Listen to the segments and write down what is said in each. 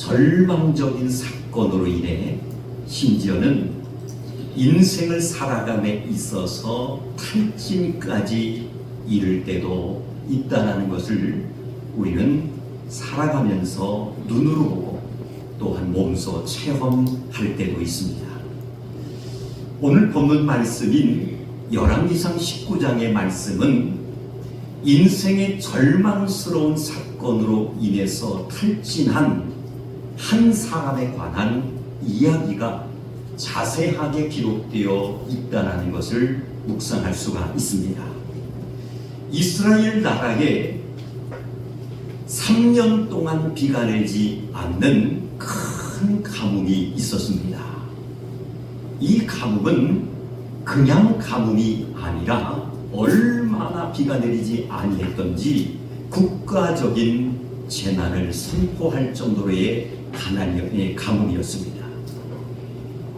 절망적인 사건으로 인해 심지어는 인생을 살아감에 있어서 탈진까지 이를 때도 있다는 것을 우리는 살아가면서 눈으로 보고 또한 몸소 체험할 때도 있습니다. 오늘 본문 말씀인 열왕기상 19장의 말씀은 인생의 절망스러운 사건으로 인해서 탈진한 한 사람에 관한 이야기가 자세하게 기록되어 있다는 것을 묵상할 수가 있습니다. 이스라엘 나라에 3년 동안 비가 내리지 않는 큰 가뭄이 있었습니다. 이 가뭄은 그냥 가뭄이 아니라 얼마나 비가 내리지 아니했던지 국가적인 재난을 선포할 정도의 가뭄이었습니다.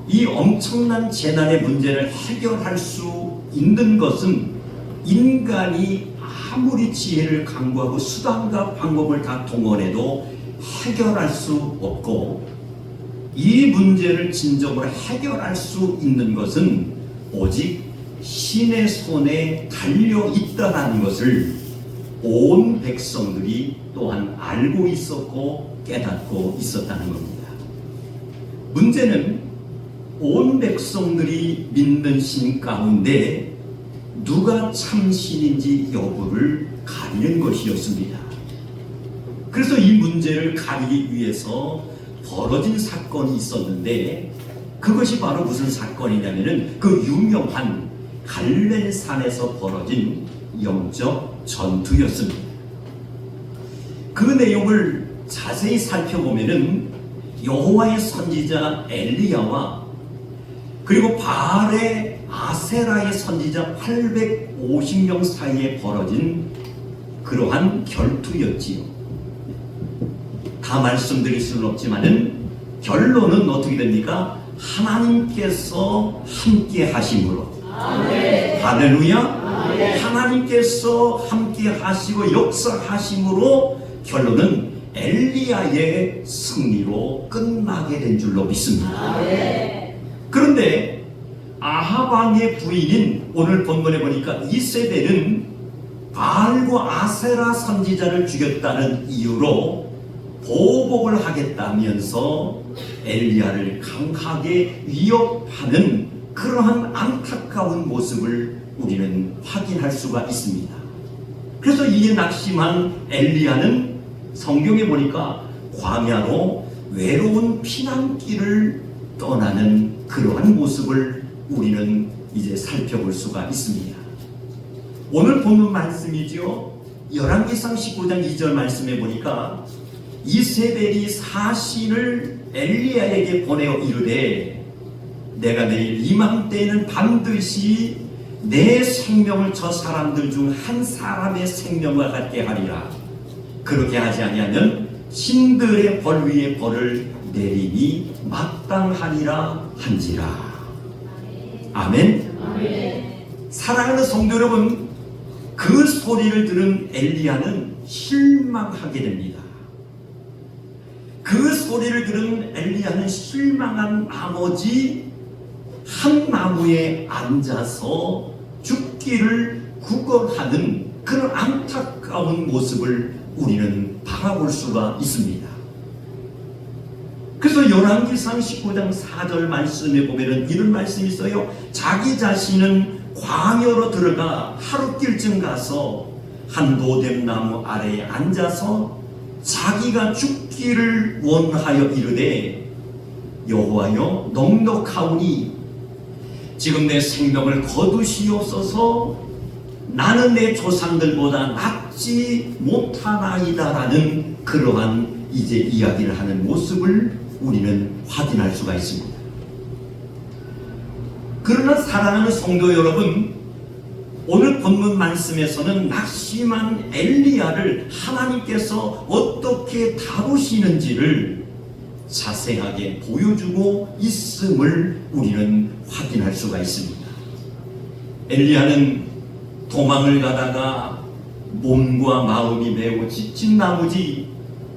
이 엄청난 재난의 문제를 해결할 수 있는 것은 인간이 아무리 지혜를 강구하고 수단과 방법을 다 동원해도 해결할 수 없고, 이 문제를 진정으로 해결할 수 있는 것은 오직 신의 손에 달려 있다는 것을 온 백성들이 또한 알고 있었고 깨닫고 있었다는 겁니다. 문제는 온 백성들이 믿는 신 가운데 누가 참신인지 여부를 가리는 것이었습니다. 그래서 이 문제를 가리기 위해서 벌어진 사건이 있었는데, 그것이 바로 무슨 사건이냐면은 그 유명한 갈멜산에서 벌어진 영적 전투였습니다. 그 내용을 자세히 살펴보면은 여호와의 선지자 엘리야와 그리고 바알의 아세라의 선지자 850명 사이에 벌어진 그러한 결투였지요. 다 말씀드릴 수는 없지만은 결론은 어떻게 됩니까? 하나님께서 함께 하심으로. 아멘. 할렐루야. 아멘. 하나님께서 함께 하시고 역사하심으로 결론은 엘리야의 승리로 끝나게 된 줄로 믿습니다. 아멘. 그런데 아합 왕의 부인인 오늘 본문에 보니까 이세벨은 바알과 아세라 선지자를 죽였다는 이유로 보복을 하겠다면서 엘리야를 강하게 위협하는 그러한 안타까운 모습을 우리는 확인할 수가 있습니다. 그래서 이에 낙심한 엘리야는 성경에 보니까 광야로 외로운 피난길을 떠나는 그러한 모습을 우리는 이제 살펴볼 수가 있습니다. 오늘 본문 말씀이지요. 열왕기상 19장 2절 말씀에 보니까 이세벨이 사신을 엘리야에게 보내어 이르되 내가 내일 이맘때에는 반드시 내 생명을 저 사람들 중 한 사람의 생명과 같게 하리라. 그렇게 하지 아니하면 신들의 벌 위에 벌을 내리니 마땅하리라 한지라. 아멘. 아멘. 사랑하는 성도 여러분, 그 소리를 들은 엘리야는 실망하게 됩니다. 그 소리를 들은 엘리야는 실망한 나머지 한 나무에 앉아서 죽기를 구걸하는 그런 안타까운 모습을 우리는 바라볼 수가 있습니다. 그래서 열왕기상 19장 4절 말씀에 보면은 이런 말씀이 있어요. 자기 자신은 광야로 들어가 하룻길쯤 가서 한 로뎀나무 아래에 앉아서 자기가 죽기를 원하여 이르되 여호와여 넉넉하오니 지금 내 생명을 거두시옵소서. 나는 내 조상들보다 낫지 못하나이다라는 그러한 이제 이야기를 하는 모습을 우리는 확인할 수가 있습니다. 그러나 사랑하는 성도 여러분, 오늘 본문 말씀에서는 낙심한 엘리야를 하나님께서 어떻게 다루시는지를 자세하게 보여주고 있음을 우리는 확인할 수가 있습니다. 엘리야는 도망을 가다가 몸과 마음이 매우 지친 나머지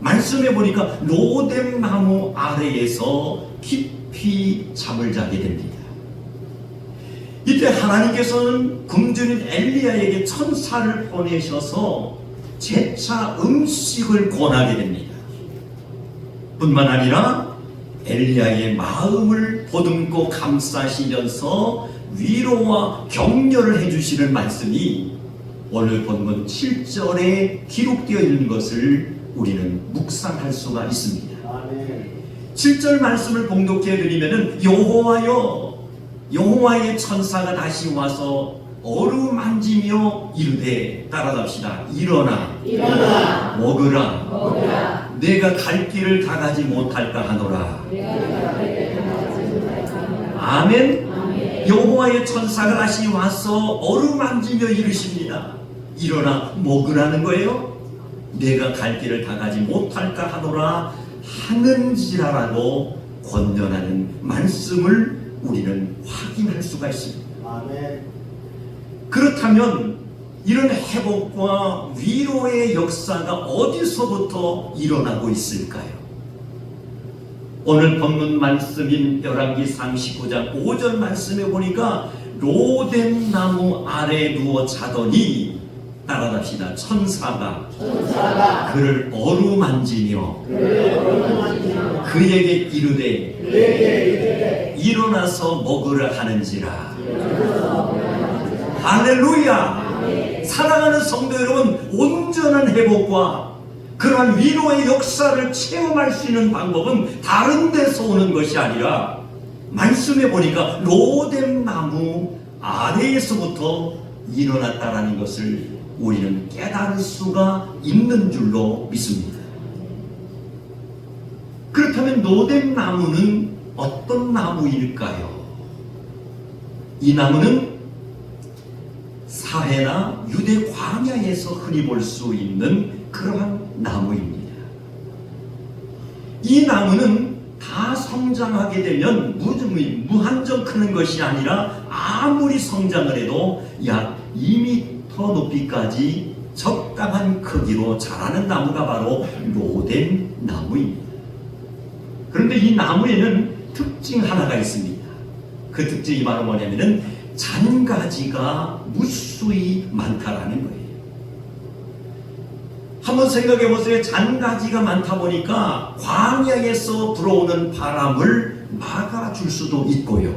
말씀해 보니까 로뎀 나무 아래에서 깊이 잠을 자게 됩니다. 이때 하나님께서는 굶주린 엘리야에게 천사를 보내셔서 재차 음식을 권하게 됩니다. 뿐만 아니라 엘리야의 마음을 보듬고 감싸시면서 위로와 격려를 해주시는 말씀이 오늘 본문 7절에 기록되어 있는 것을 우리는 묵상할 수가 있습니다. 아멘. 7절 말씀을 봉독해 드리면은 여호와의 천사가 다시 와서 어루만지며 이르되, 따라갑시다. 일어나 먹으라. 내가 갈 길을 다 가지 못할까 하노라. 아멘. 여호와의 천사가 다시 와서 어루만지며 이르십니다. 일어나 먹으라는 거예요. 내가 갈 길을 다 가지 못할까 하노라 하는지라라고 권면하는 말씀을 우리는 확인할 수가 있습니다. 아멘. 그렇다면 이런 회복과 위로의 역사가 어디서부터 일어나고 있을까요? 오늘 본문 말씀인 열왕기상 19장 5절 말씀에 보니까 로뎀 나무 아래 누워 자더니, 따라갑시다. 천사가 그를 어루만지며 그에게 이르되 일어나서 먹으라 하는지라. 할렐루야. 사랑하는 성도 여러분, 온전한 회복과 그러한 위로의 역사를 체험할 수 있는 방법은 다른 데서 오는 것이 아니라 말씀해 보니까 로뎀 나무 아래에서부터 일어났다라는 것을 우리는 깨달을 수가 있는 줄로 믿습니다. 그렇다면 로뎀 나무는 어떤 나무일까요? 이 나무는 사해나 유대 광야에서 흔히 볼 수 있는 그러한 나무입니다. 이 나무는 다 성장하게 되면 무한정 크는 것이 아니라 아무리 성장을 해도 약 2m 높이까지 적당한 크기로 자라는 나무가 바로 로뎀 나무입니다. 그런데 이 나무에는 특징 하나가 있습니다. 그 특징이 바로 뭐냐면은 잔가지가 무수히 많다라는 거예요. 한번 생각해 보세요. 잔가지가 많다 보니까 광야에서 불어오는 바람을 막아줄 수도 있고요.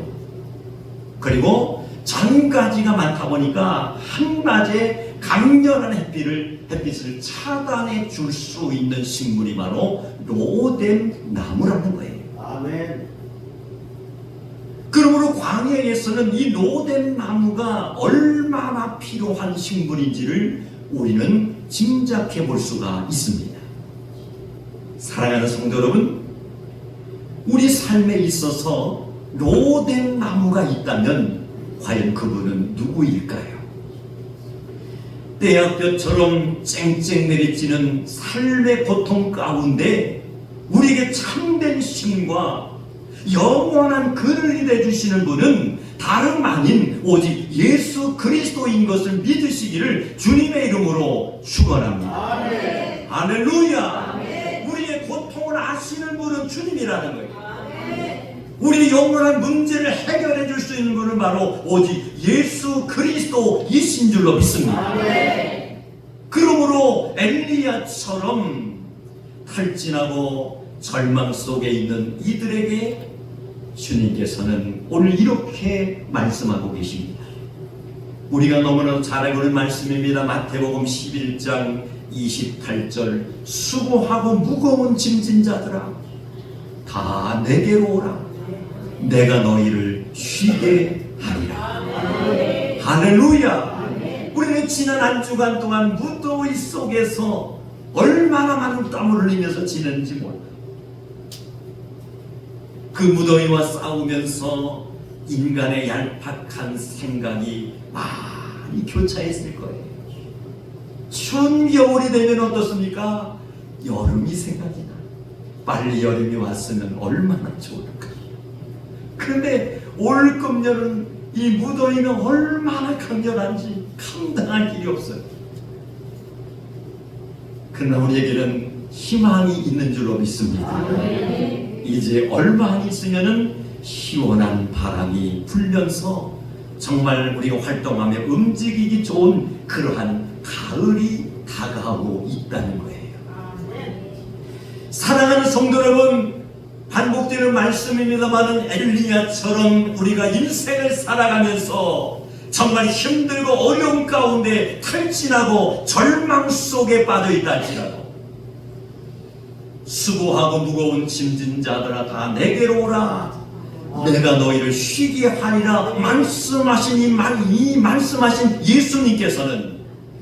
그리고 잔가지가 많다 보니까 한낮에 강렬한 햇빛을 차단해 줄 수 있는 식물이 바로 로뎀 나무라는 거예요. 아멘. 그러므로 광야에서는 이 로뎀 나무가 얼마나 필요한 식물인지를 우리는 짐작해 볼 수가 있습니다. 사랑하는 성도 여러분, 우리 삶에 있어서 로뎀 나무가 있다면 과연 그분은 누구일까요? 떼약볕처럼 쨍쨍 내리치는 삶의 고통 가운데 우리에게 참된 쉼과 영원한 근을 내주시는 분은 다름 아닌 오직 예수 그리스도인 것을 믿으시기를 주님의 이름으로 축원합니다. 아멘. 할렐루야. 아멘. 우리의 고통을 아시는 분은 주님이라는 거예요. 아멘. 우리의 영원한 문제를 해결해 줄 수 있는 분은 바로 오직 예수 그리스도이신 줄로 믿습니다. 아멘. 그러므로 엘리야처럼 탈진하고 절망 속에 있는 이들에게 주님께서는 오늘 이렇게 말씀하고 계십니다. 우리가 너무나 잘 알고 있는 말씀입니다. 마태복음 11장 28절, 수고하고 무거운 짐진 자들아 다 내게로 오라. 내가 너희를 쉬게 하리라. 할렐루야. 우리는 지난 한 주간 동안 무더위 속에서 얼마나 많은 땀을 흘리면서 지냈는지 몰라요. 그 무더위와 싸우면서 인간의 얄팍한 생각이 많이 교차했을 거예요. 추운 겨울이 되면 어떻습니까? 여름이 생각이 나. 빨리 여름이 왔으면 얼마나 좋을까. 그런데 올금 여름 이 무더위가 얼마나 강렬한지 감당할 길이 없어요. 그러나 우리에게는 희망이 있는 줄로 믿습니다. 이제 얼마 안 있으면은 시원한 바람이 불면서 정말 우리가 활동하며 움직이기 좋은 그러한 가을이 다가오고 있다는 거예요. 사랑하는 성도 여러분, 반복되는 말씀입니다만은 엘리야처럼 우리가 인생을 살아가면서 정말 힘들고 어려움 가운데 탈진하고 절망 속에 빠져 있다 할지라도 수고하고 무거운 짐진 자들아 다 내게로 오라, 내가 너희를 쉬게 하리라 말씀하신 이 말씀하신 예수님께서는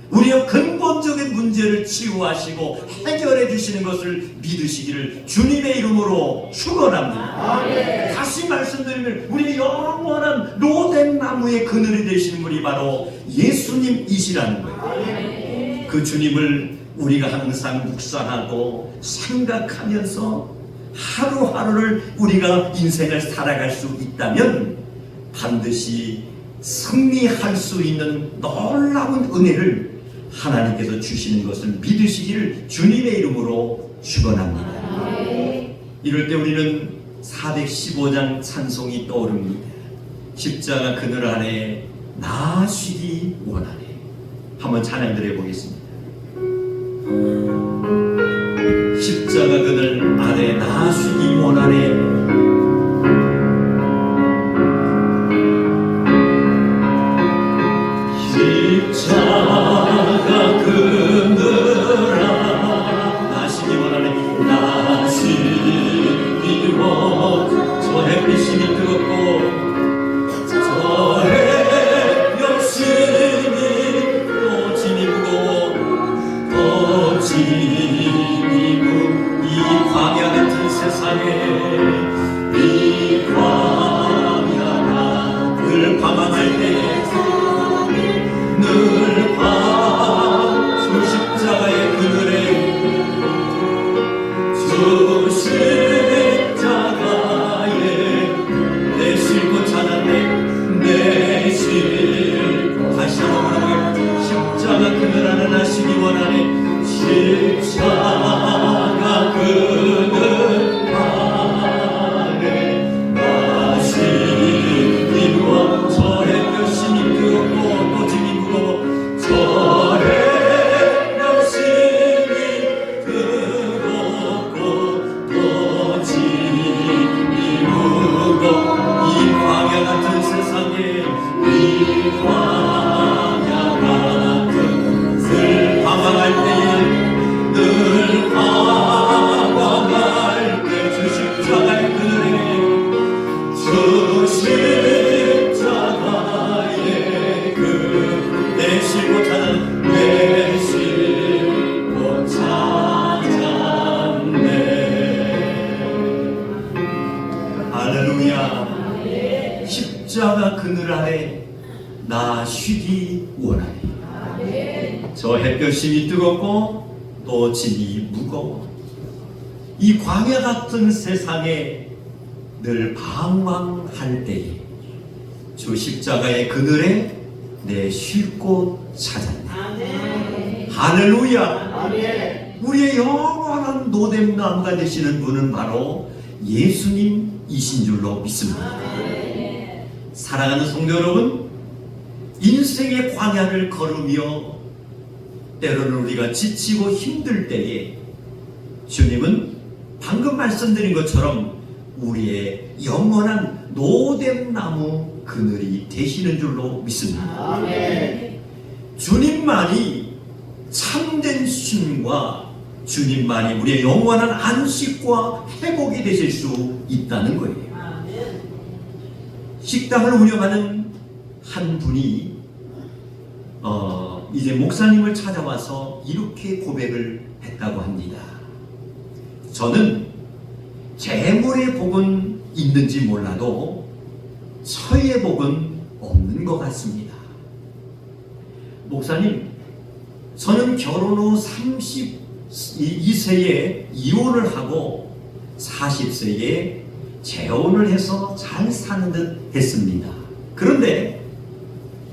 우리의 근본적인 문제를 치유하시고 해결해 주시는 것을 믿으시기를 주님의 이름으로 축원합니다. 다시 말씀드리면 우리의 영원한 로뎀 나무의 그늘이 되시는 분이 바로 예수님이시라는 거예요. 그 주님을 우리가 항상 묵상하고 생각하면서 하루하루를 우리가 인생을 살아갈 수 있다면 반드시 승리할 수 있는 놀라운 은혜를 하나님께서 주시는 것을 믿으시기를 주님의 이름으로 축원합니다. 이럴 때 우리는 415장 찬송이 떠오릅니다. 십자가 그늘 아래 나 쉬기 원하네. 한번 찬양 드려보겠습니다. 십자가 그늘 아래 나 쉬기 원하네. 십자가 그늘아 나 쉬기 원하네. 나 쉬기 원하네. 저 햇빛이 뜨겁고 저 햇볕이 또 짐이 무거워 또 짐이 무거워 이 광야 같은 세상에 이 광야가 늘 방황할 때 늘 밤 주 십자가의 그늘에 주 십자가에 내 싣고 찾았네 내 싣고 다시 한번 부르게 십자가 그늘 안에 나시기 원하네. 십자가 그늘 안에 나시기 원하네. 저 햇볕이 뜨겁고 또 짐이 무거워 저 햇볕이 뜨겁고 또 짐이 무거워 이 광야 같은 세상에 이 광야 같은 늘 방황할 때에 늘 방황할 때 주 십자가의 그늘에 주 십자가의 내 싣고 찾았네 내 싣고 찾았네. 할렐루야. 십자가 그늘 아래 나 쉬기 원하네. 저 햇볕이 뜨겁고 또 짐이 무거워 이 광야 같은 세상에 늘 방황할 때에 주 십자가의 그늘에 내 쉴 곳 찾았네. 할렐루야. 우리의 영원한 노뎀나무가 되시는 분은 바로 예수님이신 줄로 믿습니다. 사랑하는 성도 여러분, 인생의 광야를 걸으며 때로는 우리가 지치고 힘들 때에 주님은 방금 말씀드린 것처럼 우리의 영원한 노뎀나무 그늘이 되시는 줄로 믿습니다. 주님만이 참된 쉼과 주님만이 우리의 영원한 안식과 회복이 되실 수 있다는 거예요. 식당을 운영하는 한 분이 이제 목사님을 찾아와서 이렇게 고백을 했다고 합니다. 저는 재물의 복은 있는지 몰라도 처의 복은 없는 것 같습니다. 목사님, 저는 결혼 후 32세에 이혼을 하고 40세에 재혼을 해서 잘 사는 듯 했습니다. 그런데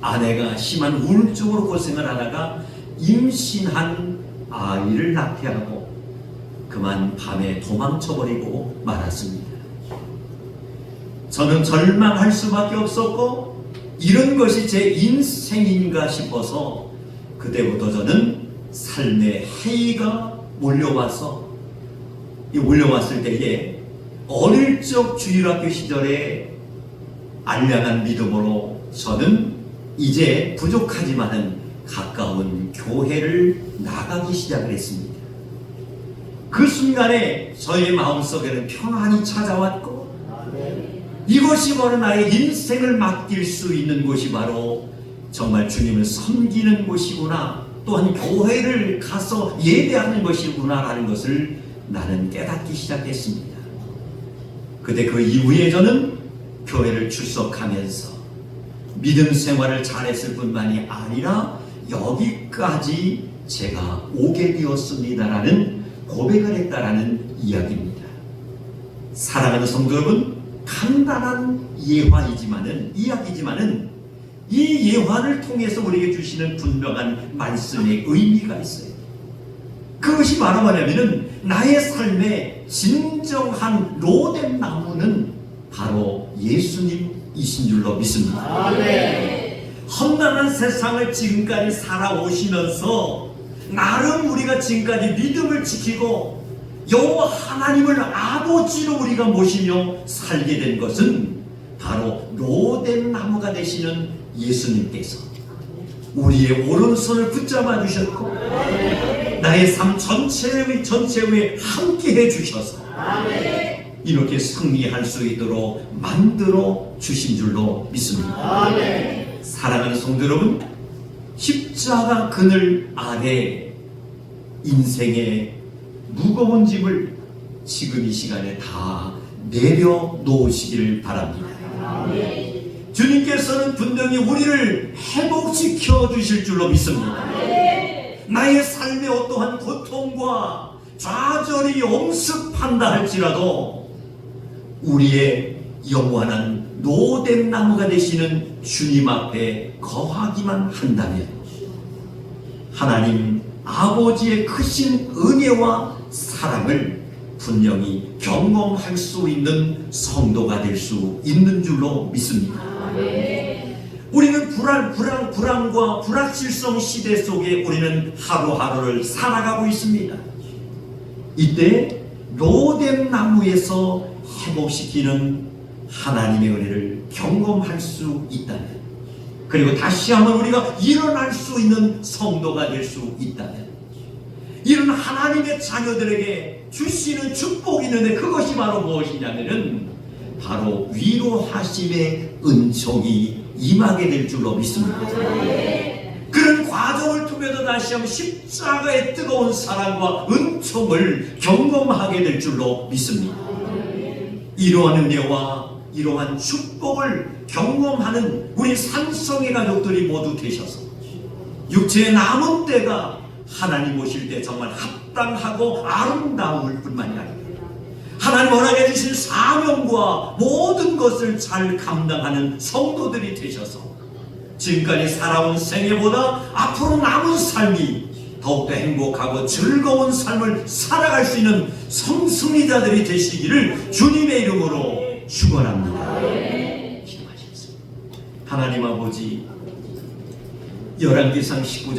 아내가 심한 우울증으로 고생을 하다가 임신한 아이를 낳게 하고 그만 밤에 도망쳐버리고 말았습니다. 저는 절망할 수밖에 없었고 이런 것이 제 인생인가 싶어서 그때부터 저는 삶의 해이가 몰려왔을 때에 어릴 적 주일학교 시절에 알량한 믿음으로 저는 이제 부족하지만은 가까운 교회를 나가기 시작을 했습니다. 그 순간에 저의 마음속에는 평안이 찾아왔고 이것이 바로 나의 인생을 맡길 수 있는 곳이 바로 정말 주님을 섬기는 곳이구나, 또한 교회를 가서 예배하는 것이구나 라는 것을 나는 깨닫기 시작했습니다. 그때 그 이후에 저는 교회를 출석하면서 믿음 생활을 잘했을 뿐만이 아니라 여기까지 제가 오게 되었습니다라는 고백을 했다라는 이야기입니다. 사랑하는 성도 여러분, 간단한 이야기지만은 이 예화를 통해서 우리에게 주시는 분명한 말씀의 의미가 있어요. 그것이 바로 뭐냐면은 나의 삶의 진정한 로뎀 나무는 바로 예수님이신 줄로 믿습니다. 험난한 세상을 지금까지 살아오시면서 나름 우리가 지금까지 믿음을 지키고 여호와 하나님을 아버지로 우리가 모시며 살게 된 것은 바로 로뎀 나무가 되시는 예수님께서 우리의 오른손을 붙잡아 주셨고 나의 삶 전체 위에 함께 해 주셔서 이렇게 승리할 수 있도록 만들어 주신 줄로 믿습니다. 사랑하는 성도 여러분, 십자가 그늘 아래 인생의 무거운 짐을 지금 이 시간에 다 내려놓으시기를 바랍니다. 주님께서는 분명히 우리를 회복시켜 주실 줄로 믿습니다. 나의 삶의 어떠한 고통과 좌절이 엄습한다 할지라도 우리의 영원한 로뎀 나무가 되시는 주님 앞에 거하기만 한다면 하나님 아버지의 크신 은혜와 사랑을 분명히 경험할 수 있는 성도가 될 수 있는 줄로 믿습니다. 우리는 불안과 불확실성 시대 속에 우리는 하루하루를 살아가고 있습니다. 이때 로뎀 나무에서 회복시키는 하나님의 은혜를 경험할 수 있다면, 그리고 다시 한번 우리가 일어날 수 있는 성도가 될 수 있다면, 이런 하나님의 자녀들에게 주시는 축복이 있는데 그것이 바로 무엇이냐면은 바로 위로하심의 은총이 임하게 될 줄로 믿습니다. 그런 과정을 통해서 다시 한번 십자가의 뜨거운 사랑과 은총을 경험하게 될 줄로 믿습니다. 이러한 은혜와 이러한 축복을 경험하는 우리 산성의 가족들이 모두 되셔서 육체의 남은 때가 하나님 오실 때 정말 합당하고 아름다울 뿐만이 아니라 하나님 허락해 주신 사명과 모든 것을 잘 감당하는 성도들이 되셔서 지금까지 살아온 생애보다 앞으로 남은 삶이 더욱더 행복하고 즐거운 삶을 살아갈 수 있는 성승리자들이 되시기를 주님의 이름으로 축원합니다. 기도하시겠습니다. 하나님 아버지, 열왕기상 19장